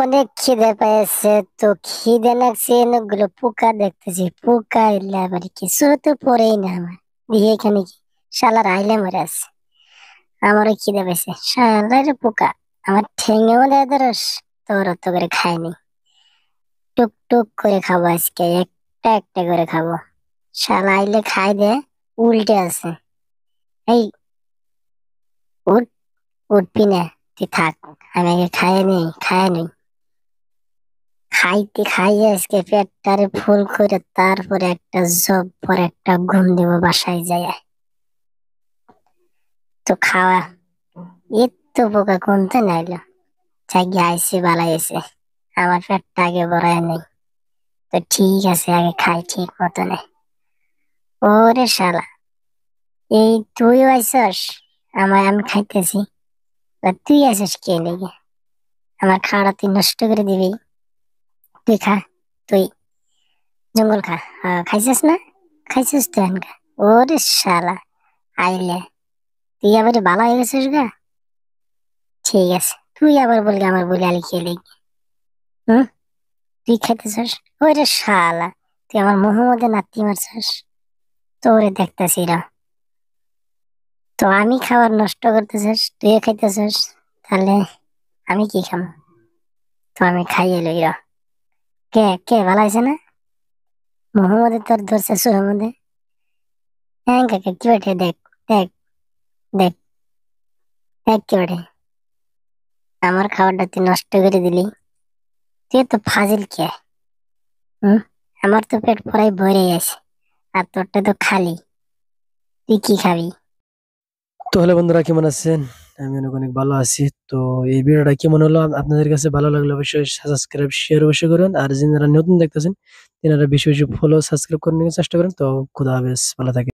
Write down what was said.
অনেক খিদে পেয়েছে, তো খিদে লাগছে, অনেকগুলো পোকা দেখতেছি। পোকা এলে আবার কিছু তো পরেই না আমার দিয়ে এখানে কি শালার আইলে মরে আছে। আমারও খিদে পেয়েছে, শালার পোকা আমার ঠেঙে মধ্যে ধরস। তোর অত করে খাইনি, টুক টুক করে খাবো আজকে, একটা একটা করে খাবো। শালা আইলে খাই দে, উল্টে আছে। এই উঠ, উঠবি না, তুই থাক, আমি আগে খাইয়ে নেই। খাইতে খাইয়ে আজকে পেটটারে ফুল করে তারপরে একটা জব্বর একটা ঘুম দিব বাসায় যায়। তো খাওয়া এত পোকা কমতে নাইলো, জাগি আইসে বালাই এসে আমার পেটটা আগে ভরায় নেই। তো ঠিক আছে, আগে খাই ঠিক মতনে। ওরে শালা, এই তুইও আইসস, আমি খাইতেছি, আর তুই আইসস কে লেগে? আমার খাওয়াটা তুই নষ্ট করে দিবি? তুই খা, তুই জঙ্গল খা। খাইছিস না? খাইছিস তো এনকা। ওরে শালা আইলে, তুই আবার ভালো হয়ে গেছিস গা। ঠিক আছে, তুই আবার বলবি আমার বলে আলি খেয়ে লিখবি। হুম, তুই খাইতেছিস? ওরে শালা, তুই আমার মোহাম্মদের নাতি মারছিস। তোরে দেখতেছি রা। তো আমি খাবার নষ্ট করতেছিস, তুইও খাইতেছিস, তাহলে আমি কি খাম? তো আমি খাইয়ে লই রা। কে কে ভালো হয়েছে না? মোহাম্মদের তোর ধরছে সোহামদে। হ্যাঁ কাকা, কি বেটে দেখ, দেখ, দেখ, দেখ কি বেটে, আমার খাবারটা তুই নষ্ট করে দিলি। তুই তো ফাজিল কে? হুম, আমার তো পেট পুরাই ভরে আছে, আর তোরটা তো খালি। তুই কি খাবি? তো হ্যালো বন্ধুরা, কেমন আছেন? আমি অনেক অনেক ভালো আছি। তো এই ভিডিওটা কেমন হলো, আপনাদের কাছে ভালো লাগলে অবশ্যই সাবস্ক্রাইব শেয়ার অবশ্যই করুন। আর যারা নতুন দেখতেছেন, তেনারা বেশি বেশি ফলো সাবস্ক্রাইব করে নেওয়ার চেষ্টা করেন। তো খুদা হাফেজ, ভালো থাকেন।